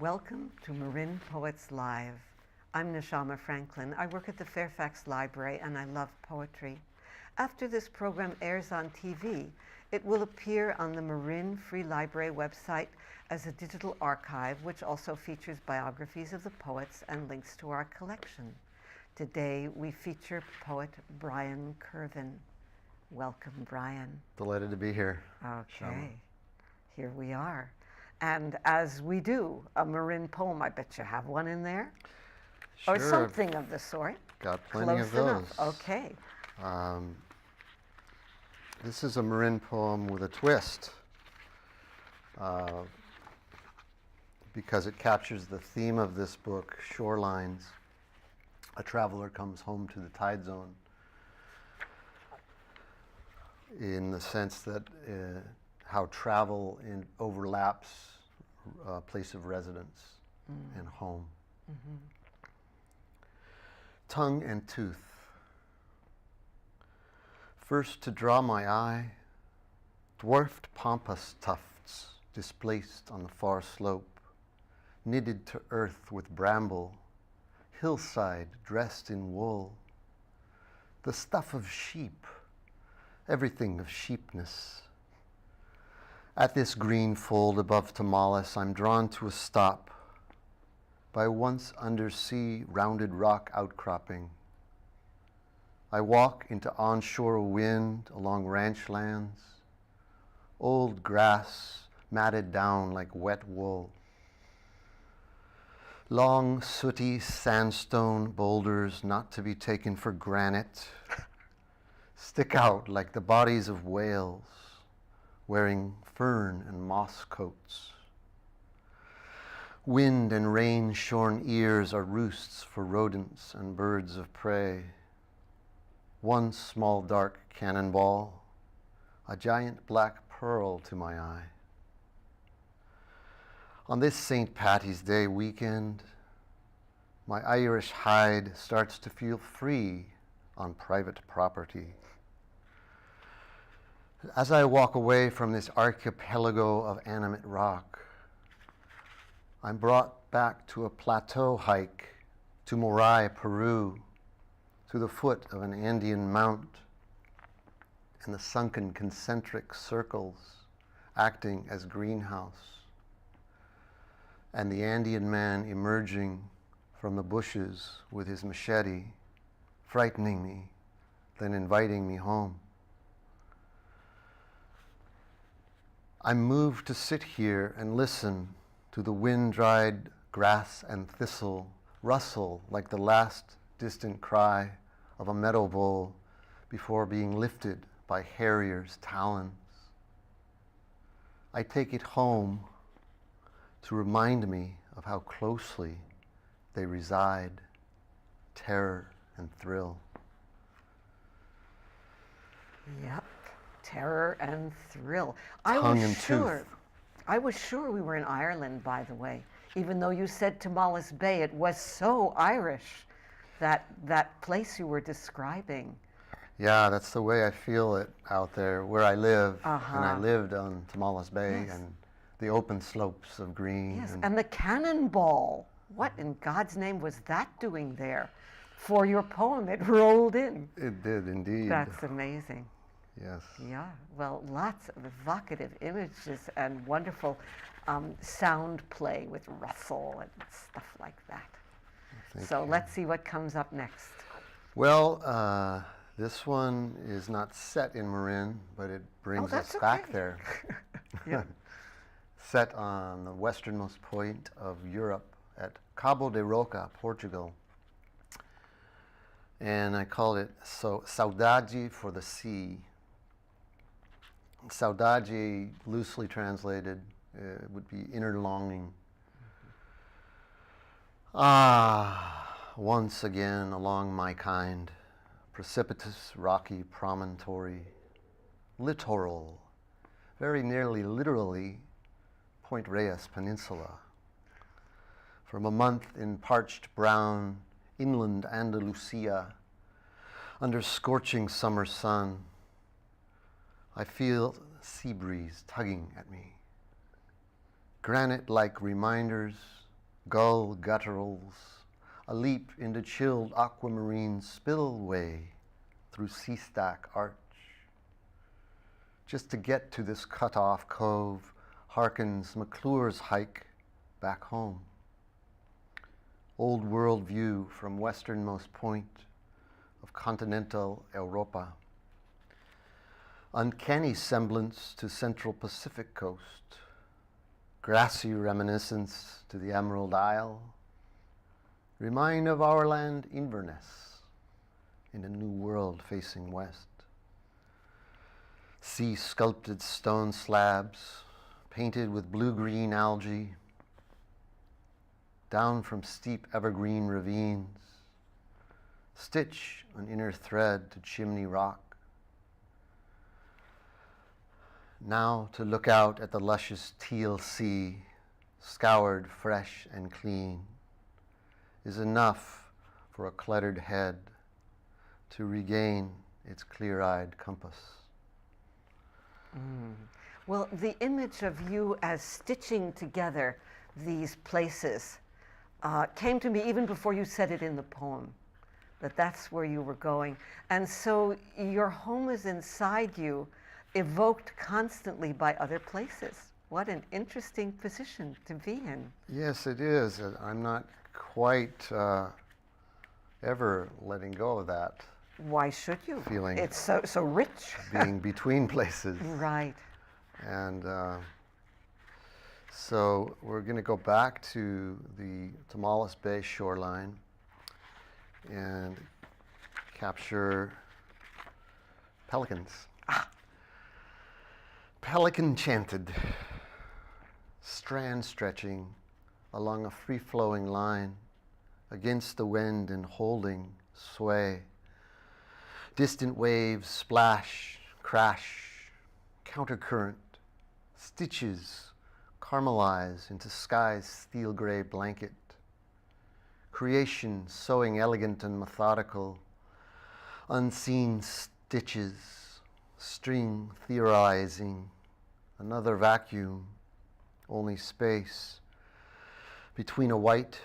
Welcome to Marin Poets Live. I'm Neshama Franklin. I work at the Fairfax Library and I love poetry. After this program airs on TV, it will appear on the Marin Free Library website as a digital archive, which also features biographies of the poets and links to our collection. Today, we feature poet Brian Kirven. Welcome, Brian. Delighted to be here. Okay, here we are. And as we do, a Marin poem, I bet you have one in there? Sure. Or something of the sort. Got plenty of those. Enough. Okay. This is a Marin poem with a twist because it captures the theme of this book, Shorelines. A traveler comes home to the tide zone, in the sense that how travel overlaps place of residence and home. Mm-hmm. Tongue and tooth. First to draw my eye, dwarfed pampas tufts displaced on the far slope, knitted to earth with bramble, hillside dressed in wool, the stuff of sheep, everything of sheepness. At this green fold above Tomales, I'm drawn to a stop by once undersea rounded rock outcropping. I walk into onshore wind along ranch lands, old grass matted down like wet wool. Long, sooty sandstone boulders not to be taken for granite stick out like the bodies of whales wearing fern and moss coats. Wind and rain-shorn ears are roosts for rodents and birds of prey. One small dark cannonball, a giant black pearl to my eye. On this St. Patty's Day weekend, my Irish hide starts to feel free on private property. As I walk away from this archipelago of animate rock, I'm brought back to a plateau hike to Moray, Peru, to the foot of an Andean mount, and the sunken concentric circles acting as greenhouse, and the Andean man emerging from the bushes with his machete, frightening me, then inviting me home. I'm moved to sit here and listen to the wind-dried grass and thistle rustle like the last distant cry of a meadow bull before being lifted by harriers' talons. I take it home to remind me of how closely they reside, terror and thrill. Yep. Terror and thrill. Tongue and tooth. I was sure we were in Ireland, by the way, even though you said Tomales Bay. It was so Irish, that place you were describing. Yeah, that's the way I feel it out there where I live. Uh-huh. And I lived on Tomales Bay, yes. and the open slopes of green. Yes, and the cannonball. What in God's name was that doing there? For your poem, it rolled in. It did indeed. That's amazing. Yes. Yeah, well, lots of evocative images and wonderful sound play with rustle and stuff like that. So let's see what comes up next. Well, this one is not set in Marin, but it brings us back there. Yeah. Set on the westernmost point of Europe at Cabo de Roca, Portugal. And I call it Saudade for the Sea. Saudade, loosely translated, would be inner longing. Once again along my kind, precipitous rocky promontory, littoral, very nearly literally Point Reyes Peninsula. From a month in parched brown inland Andalusia, under scorching summer sun, I feel sea breeze tugging at me. Granite-like reminders gull gutturals, a leap into chilled aquamarine spillway through sea stack arch. Just to get to this cut-off cove harkens McClure's hike back home. Old world view from westernmost point of continental Europa. Uncanny semblance to Central Pacific coast. Grassy reminiscence to the Emerald Isle. Remind of our land Inverness in a new world facing west. Sea sculpted stone slabs painted with blue-green algae down from steep evergreen ravines. Stitch an inner thread to Chimney Rock. Now to look out at the luscious teal sea, scoured fresh and clean, is enough for a cluttered head to regain its clear-eyed compass. Well, the image of you as stitching together these places came to me even before you said it in the poem, that that's where you were going. And so your home is inside you, evoked constantly by other places. What an interesting position to be in. Yes, it is. I'm not quite ever letting go of that. Why should you? Feeling. It's so rich. Being between places. Right. And so we're going to go back to the Tomales Bay shoreline and capture pelicans. Pelican chanted, strand stretching along a free-flowing line against the wind and holding sway. Distant waves splash, crash, countercurrent, stitches caramelize into sky's steel gray blanket. Creation sewing elegant and methodical, unseen stitches, string theorizing, another vacuum, only space between a white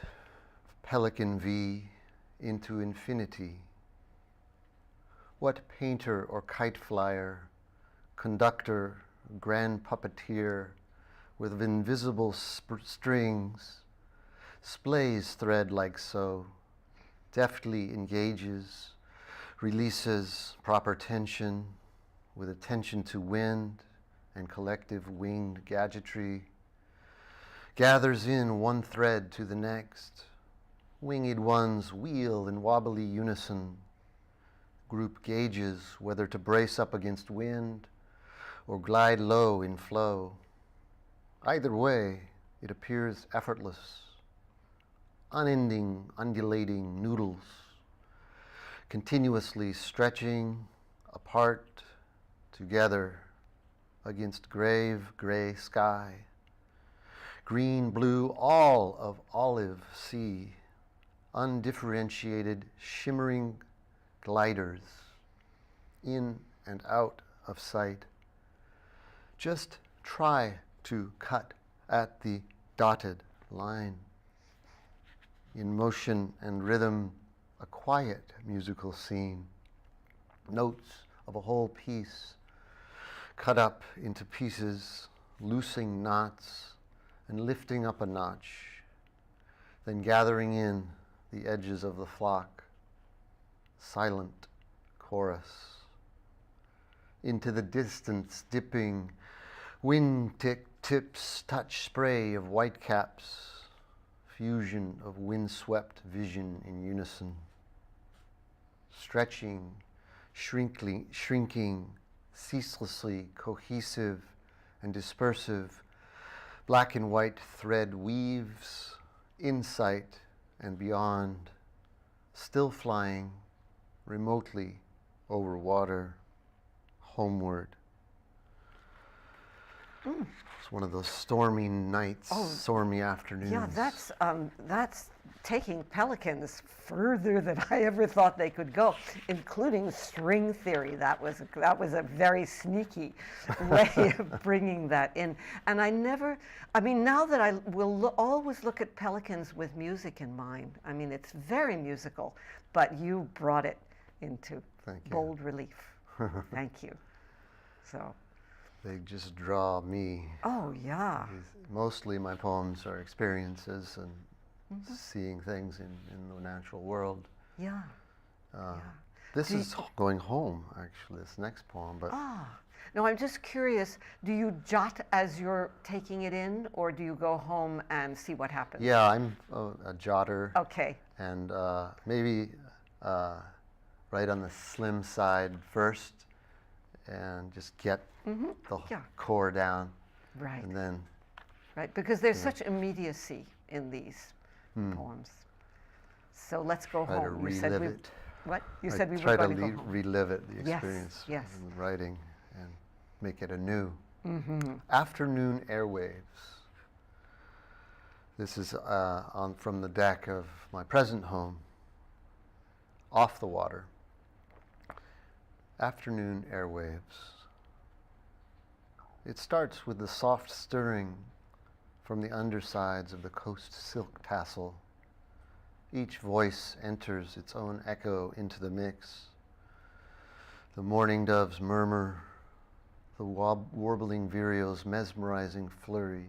pelican V into infinity. What painter or kite flyer, conductor, grand puppeteer with invisible strings splays thread like so, deftly engages, releases proper tension with attention to wind and collective winged gadgetry, gathers in one thread to the next, winged ones wheel in wobbly unison, group gauges whether to brace up against wind or glide low in flow. Either way, it appears effortless, unending, undulating noodles, continuously stretching apart, together, against grave gray sky, green, blue, all of olive sea, undifferentiated, shimmering gliders, in and out of sight. Just try to cut at the dotted line. In motion and rhythm, a quiet musical scene, notes of a whole piece, cut up into pieces, loosing knots and lifting up a notch, then gathering in the edges of the flock, silent chorus. Into the distance dipping, tips touch spray of whitecaps, fusion of windswept vision in unison. Stretching, shrinking, ceaselessly cohesive and dispersive, black and white thread weaves, insight and beyond, still flying remotely over water, homeward. It's one of those stormy nights, stormy afternoons. Yeah, that's taking pelicans further than I ever thought they could go, including string theory. That was a very sneaky way of bringing that in. And now that I will always look at pelicans with music in mind. I mean, it's very musical, but you brought it into bold relief. Thank you. So. They just draw me. Oh, yeah. Mostly my poems are experiences and seeing things in the natural world. Yeah. This is going home, actually, this next poem. But no, I'm just curious, do you jot as you're taking it in, or do you go home and see what happens? Yeah, I'm a jotter. Okay. And maybe right on the slim side first, and just get the core down. Right. And then. Right, because there's such immediacy in these poems. So let's go try home. To relive it. What? You said we were try going to to go home. relive it, the experience Yes. in writing, and make it anew. Afternoon airwaves. This is from the deck of my present home, off the water. Afternoon airwaves. It starts with the soft stirring from the undersides of the coast silk tassel. Each voice enters its own echo into the mix. The mourning dove's murmur, the warbling vireo's mesmerizing flurry.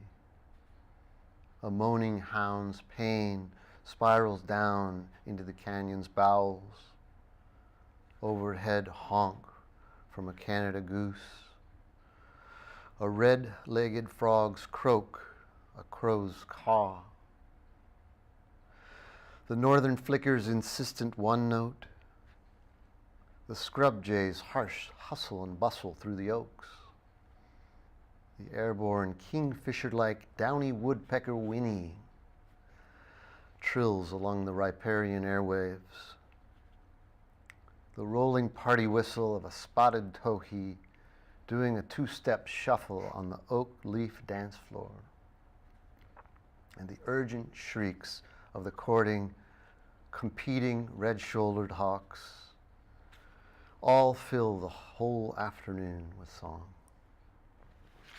A moaning hound's pain spirals down into the canyon's bowels. Overhead honk from a Canada goose. A red-legged frog's croak, a crow's caw. The northern flicker's insistent one note. The scrub jay's harsh hustle and bustle through the oaks. The airborne kingfisher-like downy woodpecker whinny trills along the riparian airwaves. The rolling party whistle of a spotted towhee doing a two-step shuffle on the oak leaf dance floor. And the urgent shrieks of the courting, competing red-shouldered hawks all fill the whole afternoon with song.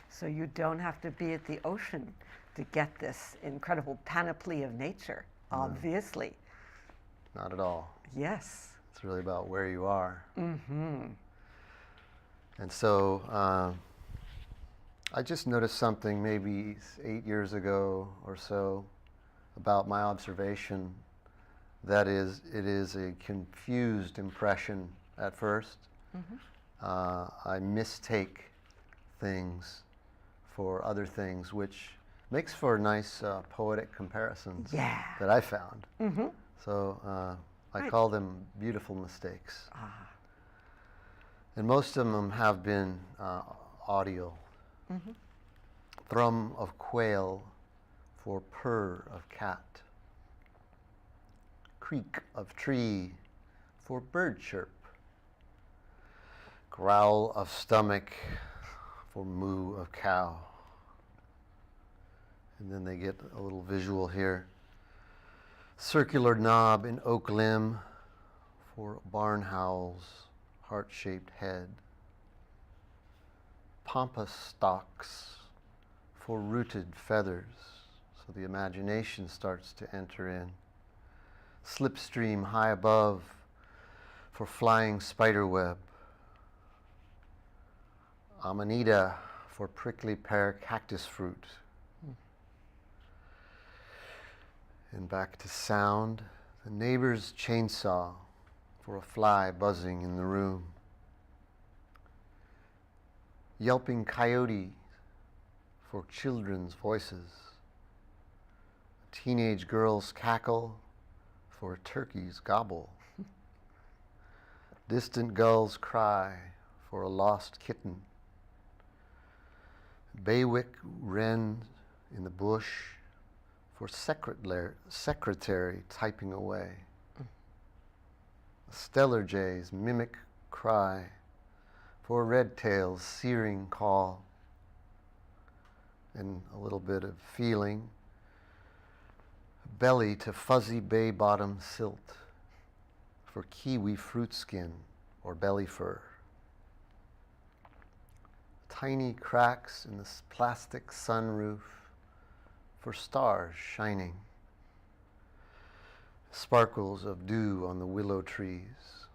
So you don't have to be at the ocean to get this incredible panoply of nature, obviously. Not at all. Yes. It's really about where you are. And so I just noticed something maybe 8 years ago or so about my observation. That is, it is a confused impression at first. I mistake things for other things, which makes for nice poetic comparisons that I found. So I call them beautiful mistakes. And most of them have been audio. Thrum of quail for purr of cat. Creak of tree for bird chirp. Growl of stomach for moo of cow. And then they get a little visual here. Circular knob in oak limb for barn howls. Heart-shaped head. Pampas stalks for rooted feathers, so the imagination starts to enter in. Slipstream high above for flying spiderweb. Amanita for prickly pear cactus fruit. And back to sound, the neighbor's chainsaw for a fly buzzing in the room. Yelping coyote for children's voices. A teenage girl's cackle for a turkey's gobble. Distant gull's cry for a lost kitten. Baywick wren in the bush for secretary typing away. A stellar jay's mimic cry for a red tail's searing call. and a little bit of feeling. Belly to fuzzy bay bottom silt for kiwi fruit skin or belly fur. Tiny cracks in the plastic sunroof for stars shining. Sparkles of dew on the willow trees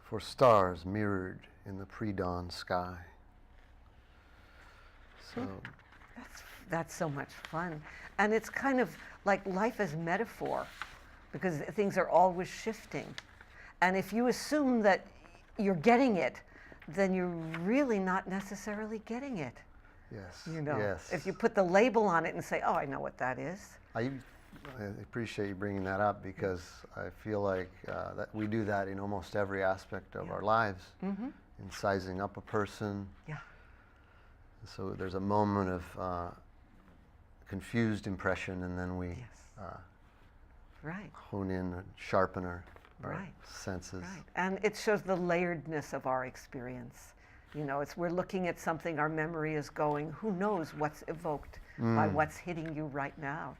for stars mirrored in the pre-dawn sky. So That's so much fun. And it's kind of like life as metaphor, because things are always shifting. And if you assume that you're getting it, then you're really not necessarily getting it. yes, You know, yes. if you put the label on it and say, oh, I know what that is. I appreciate you bringing that up, because I feel like that we do that in almost every aspect of our lives, in sizing up a person. Yeah. So there's a moment of confused impression, and then we Right. hone in and sharpen our Right. senses. Right. And it shows the layeredness of our experience. You know, we're looking at something, our memory is going, who knows what's evoked by what's hitting you right now.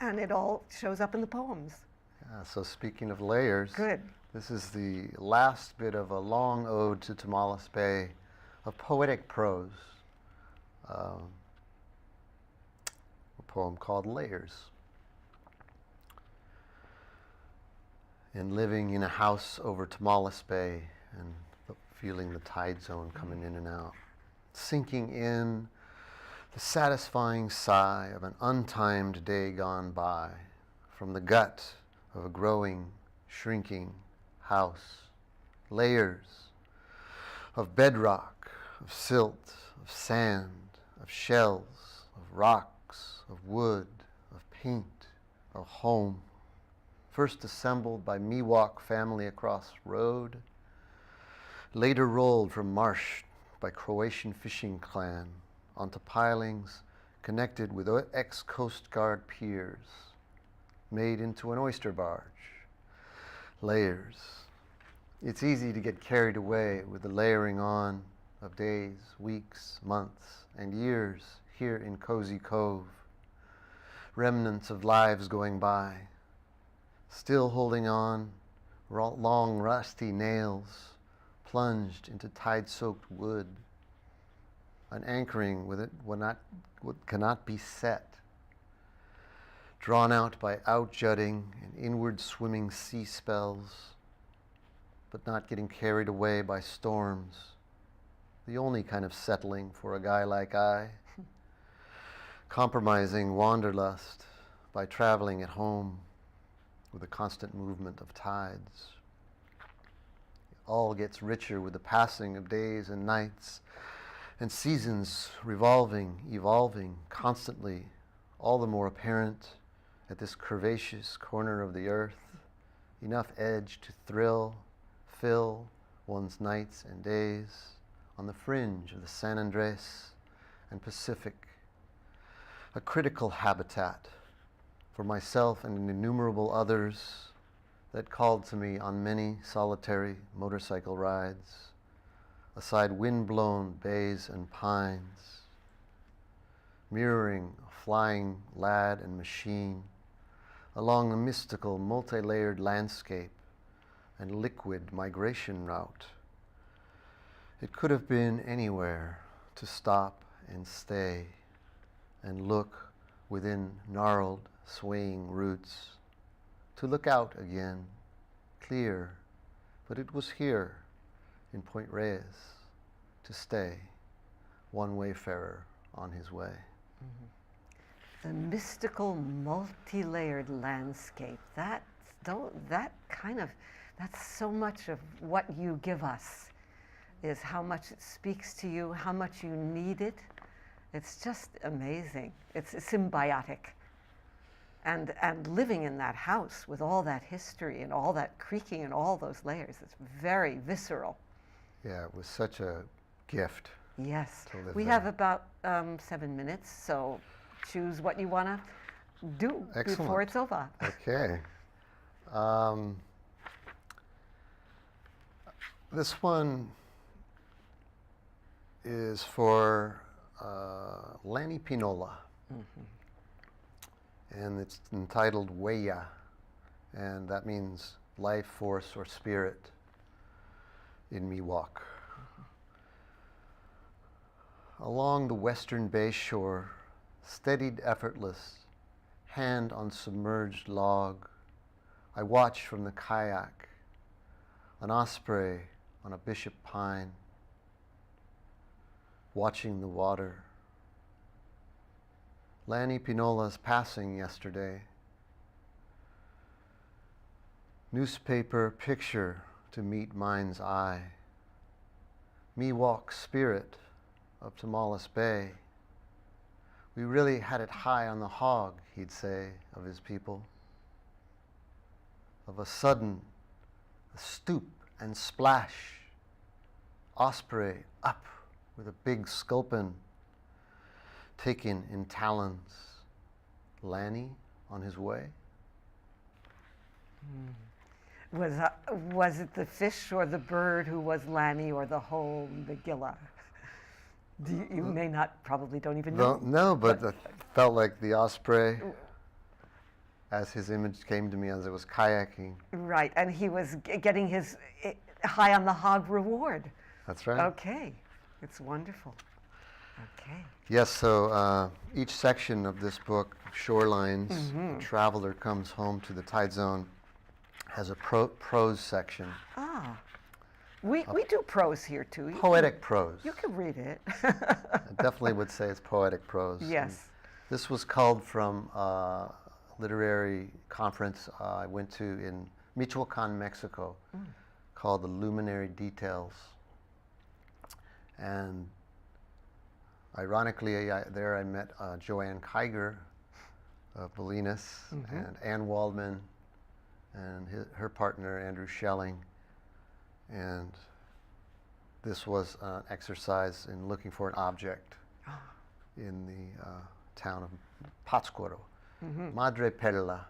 And it all shows up in the poems. Yeah, so speaking of layers, Good. this is the last bit of a long ode to Tomales Bay of poetic prose, a poem called Layers. And living in a house over Tomales Bay and feeling the tide zone coming in and out, sinking in the satisfying sigh of an untimed day gone by from the gut of a growing, shrinking house. Layers of bedrock, of silt, of sand, of shells, of rocks, of wood, of paint, of home. First assembled by Miwok family across road, later rolled from marsh by Croatian fishing clan onto pilings connected with ex-Coast Guard piers, made into an oyster barge. Layers. It's easy to get carried away with the layering on of days, weeks, months, and years here in Cozy Cove. Remnants of lives going by, still holding on, long rusty nails plunged into tide-soaked wood, an anchoring with it what cannot be set, drawn out by outjutting and inward swimming sea spells, but not getting carried away by storms, the only kind of settling for a guy like I, compromising wanderlust by traveling at home with the constant movement of tides. All gets richer with the passing of days and nights and seasons revolving, evolving constantly, all the more apparent at this curvaceous corner of the earth, enough edge to thrill, fill one's nights and days on the fringe of the San Andres and Pacific, a critical habitat for myself and innumerable others that called to me on many solitary motorcycle rides, aside wind-blown bays and pines, mirroring a flying lad and machine along the mystical multi-layered landscape and liquid migration route. It could have been anywhere to stop and stay and look within gnarled, swaying roots, to look out again, clear, but it was here in Point Reyes to stay, one wayfarer on his way. The mystical, multi-layered landscape, that's so much of what you give us, is how much it speaks to you, how much you need it. It's just amazing. It's symbiotic. And living in that house with all that history and all that creaking and all those layers, it's very visceral. Yeah, it was such a gift. Yes. To live We there. have about 7 minutes, so choose what you want to do before Excellent. it's over. Okay. This one is for Lanny Pinola. And it's entitled Huella, and that means life force or spirit in Miwok. Along the western bay shore, steadied effortless, hand on submerged log, I watch from the kayak, an osprey on a bishop pine, watching the water. Lanny Pinola's passing yesterday. Newspaper picture to meet mind's eye. Miwok spirit of Tomales Bay. We really had it high on the hog, he'd say of his people. Of a sudden, a stoop and splash. Osprey up with a big sculpin taken in talons. Lanny on his way. Was it the fish or the bird who was Lanny, or the whole Megillah? You may not, probably don't even know. No, but it felt like the osprey, as his image came to me as I was kayaking. Right, and he was getting his high on the hog reward. That's right. Okay, it's wonderful. Okay. Yes, so each section of this book, Shorelines, the traveler comes home to the tide zone, has a prose section. Ah, we do prose here too. Poetic prose. You can read it. I definitely would say it's poetic prose. Yes. And this was culled from a literary conference I went to in Michoacan, Mexico, called The Luminary Details. And ironically, there I met Joanne Kiger of Bolinas, and Ann Waldman, and her partner, Andrew Schelling. And this was an exercise in looking for an object in the town of Pátzcuaro. Madre Perla,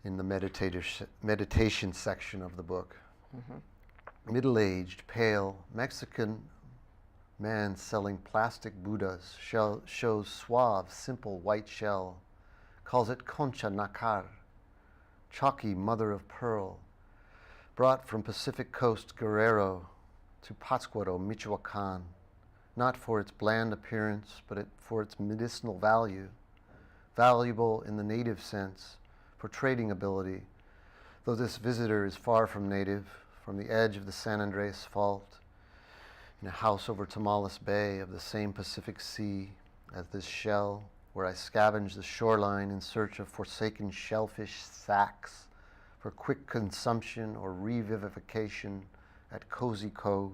in the meditation section of the book. Middle-aged, pale, Mexican man selling plastic Buddhas, shows suave, simple white shell, calls it concha nacar, chalky mother of pearl, brought from Pacific Coast Guerrero to Pátzcuaro, Michoacan, not for its bland appearance, but for its medicinal value, valuable in the native sense, for trading ability, though this visitor is far from native, from the edge of the San Andreas Fault, in a house over Tomales Bay of the same Pacific Sea as this shell, where I scavenge the shoreline in search of forsaken shellfish sacks for quick consumption or revivification at Cozy Cove.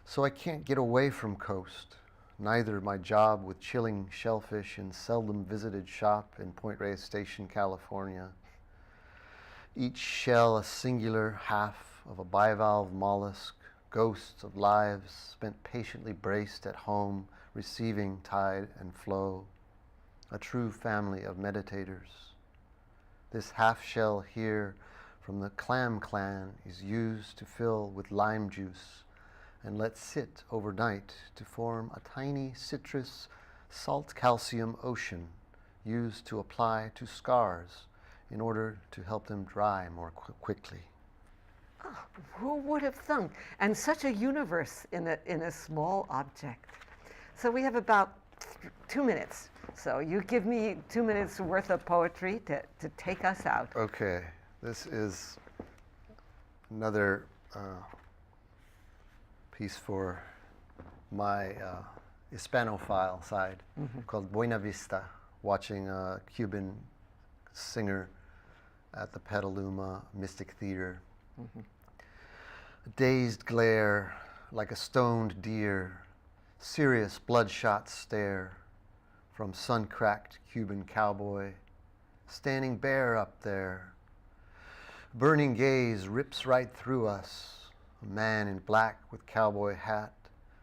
So I can't get away from coast, neither my job with chilling shellfish in seldom visited shop in Point Reyes Station, California. Each shell a singular half of a bivalve mollusk, ghosts of lives spent patiently braced at home, receiving tide and flow, a true family of meditators. This half shell here from the clam clan is used to fill with lime juice and let sit overnight to form a tiny citrus salt calcium ocean used to apply to scars in order to help them dry more quickly. Oh, who would have thunk? And such a universe in a small object. So we have about 2 minutes. So you give me 2 minutes worth of poetry to take us out. Okay, this is another piece for my Hispanophile side called Buena Vista, watching a Cuban singer at the Petaluma Mystic Theater. A dazed glare like a stoned deer, serious bloodshot stare from sun-cracked Cuban cowboy, standing bare up there. Burning gaze rips right through us, a man in black with cowboy hat,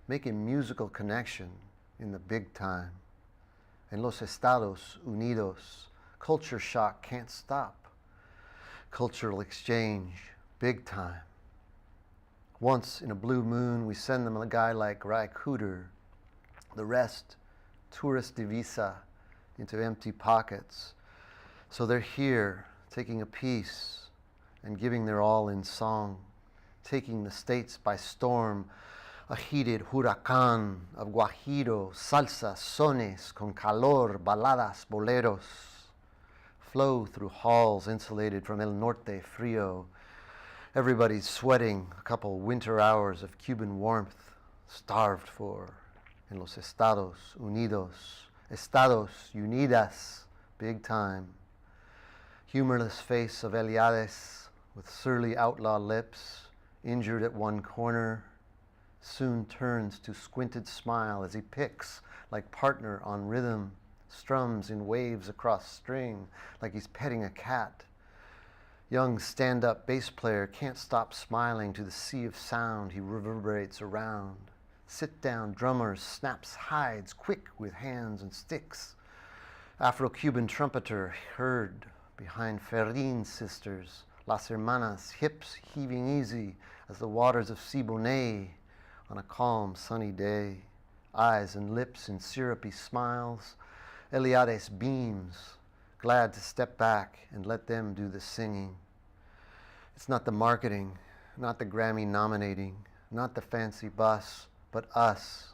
making musical connection in the big time. En los Estados Unidos, culture shock can't stop. Cultural exchange, big time. Once in a blue moon, we send them a guy like Rai Cooter. The rest, tourist divisa into empty pockets. So they're here, taking a piece and giving their all in song, taking the States by storm, a heated huracán of guajiro, salsa, sones, con calor, baladas, boleros, flow through halls insulated from El Norte frío. Everybody's sweating a couple winter hours of Cuban warmth, starved for in los Estados Unidos, Estados Unidas, big time. Humorless face of Eliades with surly outlaw lips, injured at one corner, soon turns to squinted smile as he picks like partner on rhythm, strums in waves across string like he's petting a cat. Young stand-up bass player can't stop smiling to the sea of sound he reverberates around. Sit-down drummer snaps hides quick with hands and sticks. Afro-Cuban trumpeter heard behind Ferrin's sisters, Las Hermanas, hips heaving easy as the waters of Siboney on a calm, sunny day. Eyes and lips in syrupy smiles. Eliades beams, glad to step back and let them do the singing. It's not the marketing, not the Grammy nominating, not the fancy bus, but us,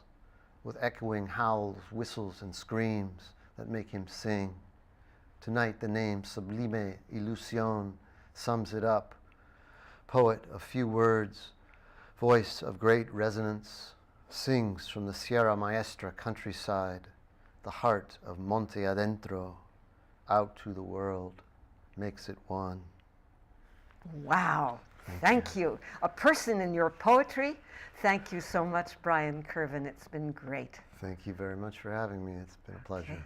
with echoing howls, whistles, and screams that make him sing. Tonight the name Sublime Ilusión sums it up. Poet of few words, voice of great resonance, sings from the Sierra Maestra countryside, the heart of Monte Adentro, out to the world, makes it one. Wow, thank you. A person in your poetry. Thank you so much, Brian Kirven. It's been great. Thank you very much for having me. It's been a pleasure. Okay.